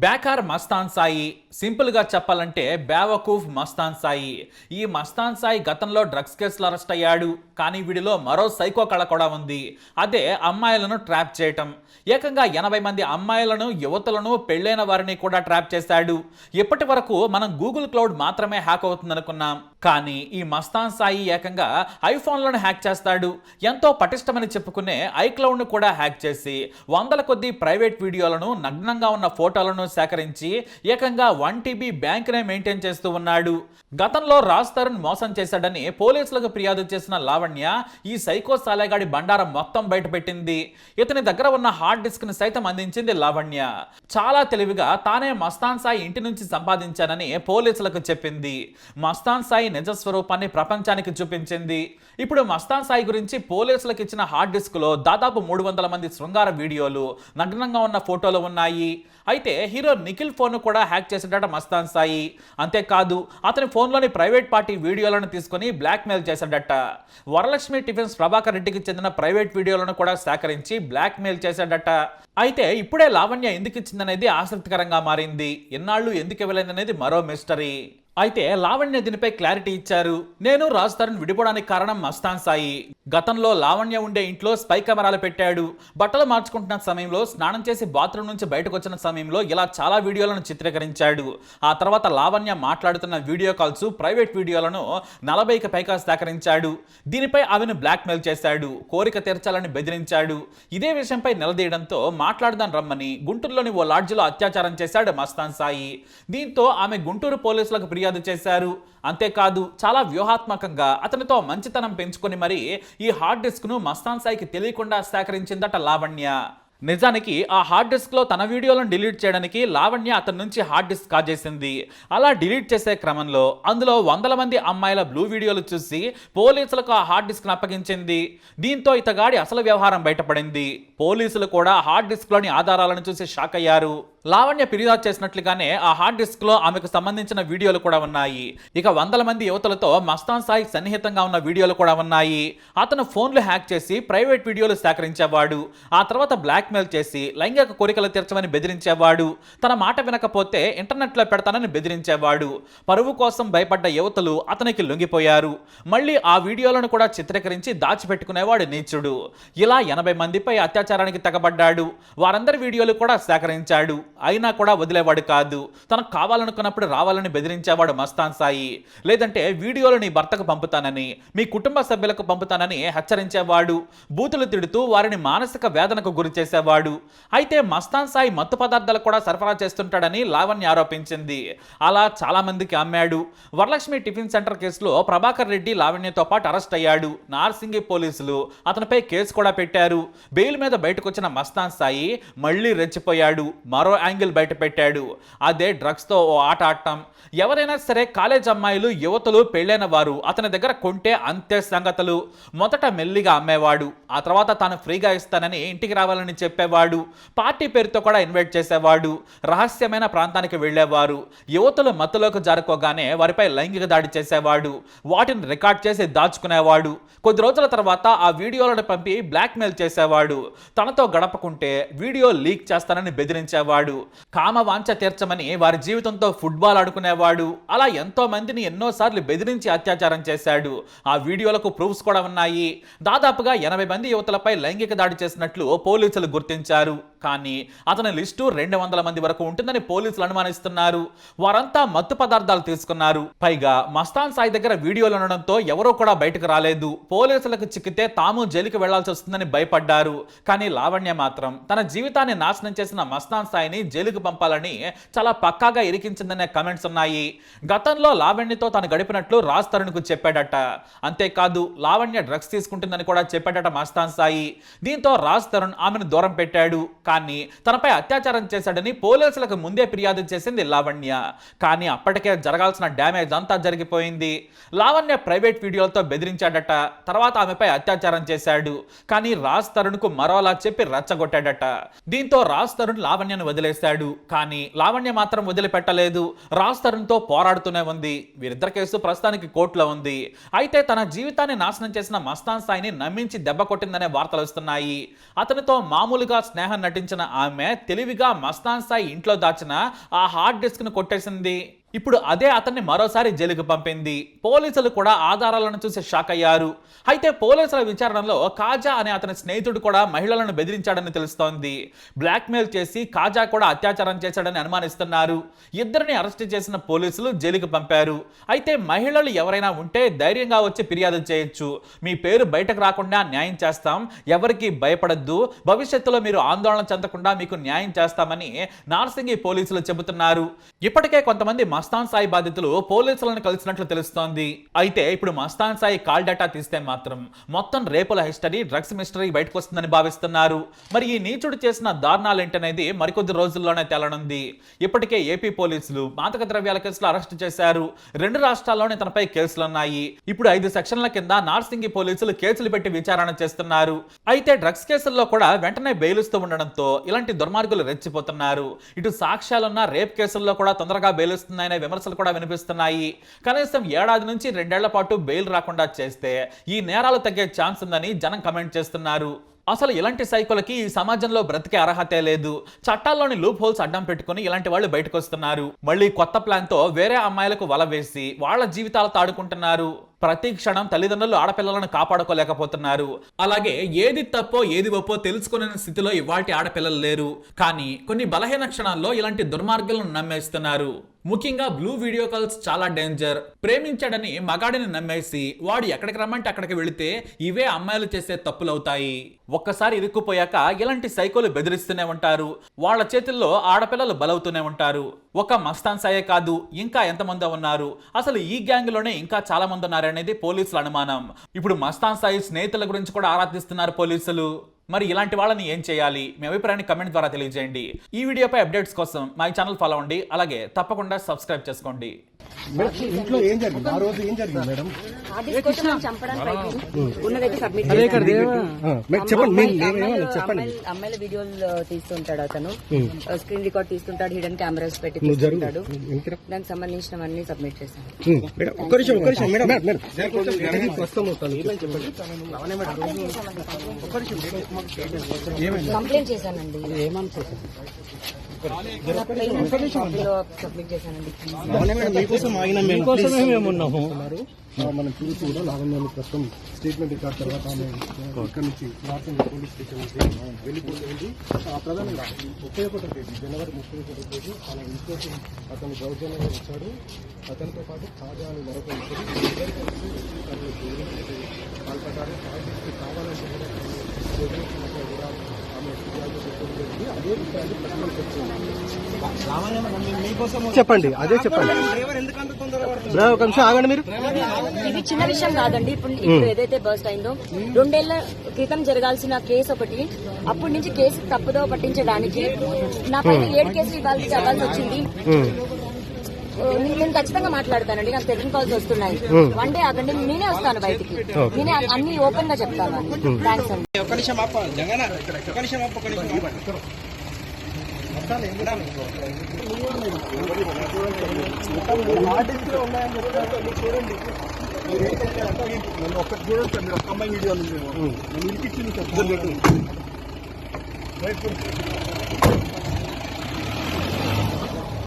బేకార్ మస్తాన్ సాయి, సింపుల్గా చెప్పాలంటే బేవకూఫ్ మస్తాన్ సాయి. ఈ మస్తాన్ సాయి గతంలో డ్రగ్స్ కేసులో అరెస్ట్ అయ్యాడు. కానీ వీడిలో మరో సైకో కళ కూడా ఉంది. అదే అమ్మాయిలను ట్రాప్ చేయటం. ఏకంగా 80 మంది అమ్మాయిలను, యువతులను, పెళ్ళైన వారిని కూడా ట్రాప్ చేశాడు. ఇప్పటి వరకు మనం గూగుల్ క్లౌడ్ మాత్రమే హ్యాక్ అవుతుందనుకున్నాం. కానీ ఈ మస్తాన్ సాయి ఏకంగా ఐఫోన్లను హ్యాక్ చేస్తాడు. ఎంతో పటిష్టమని చెప్పుకునే ఐక్లౌడ్ను కూడా హ్యాక్ చేసి వందల కొద్ది ప్రైవేట్ వీడియోలను, నగ్నంగా ఉన్న ఫోటోలను సేకరించి ఏకంగా 1 TB బ్యాంకునే మెయింటైన్ చేస్తూ ఉన్నాడు. గతంలో రాజ్ తరుణ్ మోసం చేశాడని పోలీసులకు ఫిర్యాదు చేసిన లావణ్య ఈ సైకో సాలేగాడి బండారం మొత్తం బయటపెట్టింది. ఇతని దగ్గర ఉన్న హార్డ్ డిస్క్ ని సైతం అందించింది లావణ్య. చాలా తెలివిగా తానే మస్తాన్ సాయి ఇంటి నుంచి సంపాదించానని పోలీసులకు చెప్పింది. మస్తాన్ సాయి నిజ స్వరూపాన్ని ప్రపంచానికి చూపించింది. ఇప్పుడు మస్తాన్ సాయి గురించి పోలీసులకు ఇచ్చిన హార్డ్ డిస్క్ లో దాదాపు 300 మంది శృంగార వీడియోలు, నగ్నంగా ఉన్న ఫోటోలు ఉన్నాయి. అయితే హీరో నిఖిల్ ఫోన్ కూడా హ్యాక్ చేశాడట మస్తాన్ సాయి. అంతేకాదు అతని ఫోన్లోని ప్రైవేట్ పార్టీ వీడియోలను తీసుకుని బ్లాక్మెయిల్ చేశాడట. వరలక్ష్మి టిఫిన్స్ ప్రభాకర్ రెడ్డికి చెందిన ప్రైవేట్ వీడియోలను కూడా సేకరించి బ్లాక్మెయిల్ చేశాడట. అయితే ఇప్పుడే లావణ్య ఎందుకు ఇచ్చిందనేది ఆసక్తికరంగా మారింది. ఎన్నాళ్ళు ఎందుకు ఇవ్వలేదనేది మరో మిస్టరీ. అయితే లావణ్య దీనిపై క్లారిటీ ఇచ్చారు. నేను రాజ్ తరుణ్ విడిపోవడానికి కారణం మస్తాన్ సాయి. గతంలో లావణ్య ఉండే ఇంట్లో స్పై కెమెరాలు పెట్టాడు. బట్టలు మార్చుకుంటున్న సమయంలో, స్నానం చేసి బాత్రూమ్ నుంచి బయటకు వచ్చిన సమయంలో ఇలా చాలా వీడియోలను చిత్రీకరించాడు. ఆ తర్వాత లావణ్య మాట్లాడుతున్న వీడియో కాల్స్, ప్రైవేట్ వీడియోలను 40కి పైగా సేకరించాడు. దీనిపై ఆమెను బ్లాక్మెయిల్ చేశాడు. కోరిక తీర్చాలని బెదిరించాడు. ఇదే విషయంపై నిలదీయడంతో మాట్లాడదాం రమ్మని గుంటూరులోని ఓ లాడ్జిలో అత్యాచారం చేశాడు మస్తాన్ సాయి. దీంతో ఆమె గుంటూరు పోలీసులకు ఫిర్యాదు చేశారు. అంతేకాదు చాలా వ్యూహాత్మకంగా అతనితో మంచితనం పెంచుకొని మరి ఈ హార్డ్ డిస్క్ ను మస్తాన్ సాయికి తెలియకుండా సేకరించిందట లావణ్య. నిజానికి ఆ హార్డ్ డిస్క్ లో తన వీడియోలను డిలీట్ చేయడానికి లావణ్య అతని నుంచి హార్డ్ డిస్క్ కాజేసింది. అలా డిలీట్ చేసే క్రమంలో అందులో వందల మంది అమ్మాయిల బ్లూ వీడియోలు చూసి పోలీసులకు ఆ హార్డ్ డిస్క్ అప్పగించింది. దీంతో ఇతగాడి అసలు వ్యవహారం బయటపడింది. పోలీసులు కూడా హార్డ్ డిస్క్ లోని ఆధారాలను చూసి షాక్ అయ్యారు. లావణ్య ఫిర్యాదు చేసినట్లుగానే ఆ హార్డ్ డిస్క్ లో ఆమెకు సంబంధించిన వీడియోలు కూడా ఉన్నాయి. ఇక వందల మంది యువతులతో మస్తాన్ సాయి సన్నిహితంగా ఉన్న వీడియోలు కూడా ఉన్నాయి. అతను ఫోన్లు హ్యాక్ చేసి ప్రైవేట్ వీడియోలు సేకరించేవాడు. ఆ తర్వాత బ్లాక్మెయిల్ చేసి లైంగిక కోరికలు తీర్చమని బెదిరించేవాడు. తన మాట వినకపోతే ఇంటర్నెట్లో పెడతానని బెదిరించేవాడు. పరువు కోసం భయపడ్డ యువతులు అతనికి లొంగిపోయారు. మళ్ళీ ఆ వీడియోలను కూడా చిత్రీకరించి దాచిపెట్టుకునేవాడు నీచుడు. ఇలా 80 మందిపై అత్యాచారానికి తెగబడ్డాడు. వారందరి వీడియోలు కూడా సేకరించాడు. అయినా కూడా వదిలేవాడు కాదు. తనకు కావాలనుకున్నప్పుడు రావాలని బెదిరించేవాడు మస్తాన్ సాయి. లేదంటే వీడియోలు నీ భర్తకు పంపుతానని, మీ కుటుంబ సభ్యులకు పంపుతానని హెచ్చరించేవాడు. బూతులు తిడుతూ వారిని మానసిక వేదనకు గురి చేసేవాడు. అయితే మస్తాన్ సాయి మత్తు పదార్థాలు కూడా సరఫరా చేస్తుంటాడని లావణ్య ఆరోపించింది. అలా చాలా మందికి అమ్మాడు. వరలక్ష్మి టిఫిన్ సెంటర్ కేసులో ప్రభాకర్ రెడ్డి లావణ్యతో పాటు అరెస్ట్ అయ్యాడు. నార్సింగి పోలీసులు అతనిపై కేసు కూడా పెట్టారు. బెయిల్ మీద బయటకు వచ్చిన మస్తాన్ సాయి మళ్ళీ రెచ్చిపోయాడు. మరో యాంగిల్ బయట పెట్టాడు. అదే డ్రగ్స్ తో ఓ ఆట ఆడటం. ఎవరైనా సరే కాలేజ్ అమ్మాయిలు, యువతులు, పెళ్ళైన వారు అతని దగ్గర కొంటే అంతే సంగతులు. మొదట మెల్లిగా అమ్మేవాడు. ఆ తర్వాత తాను ఫ్రీగా ఇస్తానని ఇంటికి రావాలని చెప్పేవాడు. పార్టీ పేరుతో కూడా ఇన్వైట్ చేసేవాడు. రహస్యమైన ప్రాంతానికి వెళ్ళేవారు. యువతులు మత్తులోకి జారుకోగానే వారిపై లైంగిక దాడి చేసేవాడు. వాటిని రికార్డ్ చేసి దాచుకునేవాడు. కొద్ది రోజుల తర్వాత ఆ వీడియోలను పంపి బ్లాక్మెయిల్ చేసేవాడు. తనతో గడపకుంటే వీడియో లీక్ చేస్తానని బెదిరించేవాడు. కామ వాంఛ తీర్చమని వారి జీవితంతో ఫుట్బాల్ ఆడుకునేవాడు. అలా ఎంతో మందిని ఎన్నోసార్లు బెదిరించి అత్యాచారం చేశాడు. ఆ వీడియోలకు ప్రూఫ్స్ కూడా ఉన్నాయి. దాదాపుగా 80 మంది యువతులపై లైంగిక దాడి చేసినట్లు పోలీసులు గుర్తించారు. కానీ అతని లిస్టు 200 మంది వరకు ఉంటుందని పోలీసులు అనుమానిస్తున్నారు. వారంతా మత్తు పదార్థాలు తీసుకున్నారు. పైగా మస్తాన్ సాయి దగ్గర వీడియోలు ఉండడంతో ఎవరూ కూడా బయటకు రాలేదు. పోలీసులకు చిక్కితే తాము జైలుకి వెళ్లాల్సి వస్తుందని భయపడ్డారు. కానీ లావణ్య మాత్రం తన జీవితాన్ని నాశనం చేసిన మస్తాన్ సాయిని జైలుకు పంపాలని చాలా పక్కాగా ఇరికించిందనే కమెంట్స్ ఉన్నాయి. గతంలో లావణ్యతో తాను గడిపినట్లు రాజ్ తరుణ్కు చెప్పాడట. అంతేకాదు లావణ్య డ్రగ్స్ తీసుకుంటుందని కూడా చెప్పాడట మస్తాన్ సాయి. దీంతో రాజ్ తరుణ్ ఆమెను దూరం పెట్టాడు. కానీ తనపై అత్యాచారం చేశాడని పోలీసులకు ముందే ఫిర్యాదు చేసింది లావణ్య. కానీ అప్పటికే జరగాల్సిన డ్యామేజ్ అంతా జరిగిపోయింది. లావణ్య ప్రైవేట్ వీడియోలతో బెదిరించాడట. తర్వాత ఆమెపై అత్యాచారం చేశాడు. కానీ రాజ్ తరుణ్కు మరోలా చెప్పి రెచ్చగొట్టాడట. దీంతో రాజ్ తరుణ్ లావణ్యను వదిలేశాడు. కానీ లావణ్య మాత్రం వదిలిపెట్టలేదు. రాజ్ తరుణ్తో పోరాడుతూనే ఉంది. వీరిద్దరి కేసు ప్రస్తుతానికి కోర్టులో ఉంది. అయితే తన జీవితాన్ని నాశనం చేసిన మస్తాన్ సాయిని నమ్మించి దెబ్బ కొట్టిందనే వార్తలు వస్తున్నాయి. అతనితో మామూలుగా స్నేహం నటించి నటించిన ఆమె తెలివిగా మస్తాన్ సాయి ఇంట్లో దాచిన ఆ హార్డ్ డిస్క్ ను కొట్టేసింది. ఇప్పుడు అదే అతన్ని మరోసారి జైలుకు పంపింది. పోలీసులు కూడా ఆధారాలను చూసి షాక్ అయ్యారు. అయితే పోలీసుల విచారణలో కాజా అనే అతని స్నేహితుడు కూడా మహిళలను బెదిరించాడని తెలుస్తోంది. బ్లాక్మెయిల్ చేసి కాజా కూడా అత్యాచారం చేశాడని అనుమానిస్తున్నారు. ఇద్దరిని అరెస్ట్ చేసిన పోలీసులు జైలుకు పంపారు. అయితే మహిళలు ఎవరైనా ఉంటే ధైర్యంగా వచ్చి ఫిర్యాదు చేయొచ్చు. మీ పేరు బయటకు రాకుండా న్యాయం చేస్తాం, ఎవరికి భయపడద్దు, భవిష్యత్తులో మీరు ఆందోళన చెందకుండా మీకు న్యాయం చేస్తామని నార్సింగి పోలీసులు చెబుతున్నారు. ఇప్పటికే కొంతమంది మస్తాన్ సాయి బాధితులు పోలీసులను కలిసినట్లు తెలుస్తోంది. అయితే ఇప్పుడు మస్తాన్ సాయి కాల్ డేటా తీస్తే మాత్రం మొత్తం రేపుల హిస్టరీ, డ్రగ్స్ మిస్టరీ బయటకు వస్తుందని భావిస్తున్నారు. మరి ఈ నీచుడు చేసిన దారుణాలు ఏంటనేది మరికొద్ది రోజుల్లోనే తేలనుంది. ఇప్పటికే ఏపీ పోలీసులు మాదక ద్రవ్యాల కేసులు అరెస్ట్ చేశారు. 2 రాష్ట్రాల్లోనే తనపై కేసులున్నాయి. ఇప్పుడు 5 సెక్షన్ల కింద నార్సింగి పోలీసులు కేసులు పెట్టి విచారణ చేస్తున్నారు. అయితే డ్రగ్స్ కేసుల్లో కూడా వెంటనే బెయిలుస్తూ ఉండడంతో ఇలాంటి దుర్మార్గులు రెచ్చిపోతున్నారు. ఇటు సాక్ష్యాలున్న రేప్ కేసుల్లో కూడా తొందరగా బెయిలుస్తున్నాయనే విమర్శలు కూడా వినిపిస్తున్నాయి. కనీసం 1 ఏడాది నుంచి 2 ఏళ్ల పాటు బెయిల్ రాకుండా చేస్తే ఈ నేరాలు తగ్గే ఛాన్స్ ఉందని జనం కమెంట్ చేస్తున్నారు. అసలు ఇలాంటి సైకోలకి ఈ సమాజంలో బ్రతికే అర్హతే లేదు. చట్టాల్లోని లూప్ హోల్స్ అడ్డం పెట్టుకుని ఇలాంటి వాళ్ళు బయటకు వస్తున్నారు. మళ్ళీ కొత్త ప్లాన్ తో వేరే అమ్మాయిలకు వల వేసి వాళ్ళ జీవితాలతో ఆడుకుంటున్నారు. ప్రతి క్షణం తల్లిదండ్రులు ఆడపిల్లలను కాపాడుకోలేకపోతున్నారు. అలాగే ఏది తప్పో ఏది ఒప్పో తెలుసుకునే స్థితిలో ఇవాల్టి ఆడపిల్లలు లేరు. కానీ కొన్ని బలహీన క్షణాల్లో ఇలాంటి దుర్మార్గులను నమ్మేస్తున్నారు. ముఖ్యంగా బ్లూ వీడియో కాల్స్ చాలా డేంజర్. ప్రేమించాడని మగాడిని నమ్మేసి వాడు ఎక్కడికి రమ్మంటే అక్కడికి వెళితే ఇవే అమ్మాయిలు చేసే తప్పులవుతాయి. ఒక్కసారి ఇరుక్కుపోయాక ఇలాంటి సైకోలు బెదిరిస్తూనే ఉంటారు. వాళ్ళ చేతుల్లో ఆడపిల్లలు బలవుతూనే ఉంటారు. ఒక మస్తాన్ సాయే కాదు, ఇంకా ఎంతమంది ఉన్నారు. అసలు ఈ గ్యాంగ్ లోనే ఇంకా చాలా మంది ఉన్నారనేది పోలీసుల అనుమానం. ఇప్పుడు మస్తాన్ సాయి స్నేహితుల గురించి కూడా ఆరాధిస్తున్నారు పోలీసులు. మరి ఇలాంటి వాళ్ళని ఏం చేయాలి? మీ అభిప్రాయాన్ని కమెంట్ ద్వారా తెలియజేయండి. ఈ వీడియోపై అప్డేట్స్ కోసం మా ఛానల్ ఫాలో అవ్వండి. అలాగే తప్పకుండా సబ్స్క్రైబ్ చేసుకోండి. ఇంట్లో ఏం జరిగింది? ఆ రోజు ఏం జరిగింది మేడం? అమ్మాయిల వీడియోలు తీస్తుంటాడు అతను, స్క్రీన్ రికార్డ్ తీస్తుంటాడు, హిడెన్ కెమెరాస్ పెట్టి తీస్తుంటాడు. దానికి సంబంధించినవన్నీ సబ్మిట్ చేశాను. కంప్లైంట్ చేశానండి. సబ్మిట్ చేశానండి. మనం చూసి కూడా లావణ్యాన్ని ప్రస్తుతం స్టేట్మెంట్ రికార్డ్ తర్వాత ఆమె ఇక్కడ నుంచి నార్సింగ్ పోలీస్ స్టేషన్ నుంచి వెళ్ళిపోతుంది. ప్రధానంగా 31వ తేదీ జనవరి 31వ తేదీ తన ఇంట్లో అతను దౌర్జన్యంగా వచ్చాడు. అతనితో పాటు కాజా అని మరొక వాళ్ళ ప్రకారం కావాలంటే కూడా బెదిరించినట్లు కూడా ఆమె ఫిర్యాదు చెప్పడం జరిగింది. అదే విషయాన్ని ప్రశ్నలు చెప్పండి. అదే చెప్పండి. ఒక నిమిషం ఆగండి. మీరు ఇది చిన్న విషయం కాదండి. ఇప్పుడు ఏదైతే బర్స్ట్ అయిందో 2 ఏళ్ల క్రితం జరగాల్సిన కేసు ఒకటి, అప్పటి నుంచి కేసు తప్పుదో పట్టించడానికి నా పైన 7 కేసులు ఇవ్వాల్సి వచ్చింది. నేను ఖచ్చితంగా మాట్లాడతానండి. నాకు టెలిఫోన్ కాల్స్ వస్తున్నాయి. 1 డే ఆగండి, నేనే వస్తాను బయటికి. నేనే అన్ని ఓపెన్ గా చెప్తాను. థ్యాంక్స్ అండి. ఒక్కటి చూడండి, మీరు ఒక అమ్మాయి వీడియో నేను ఇరికిచ్చింది.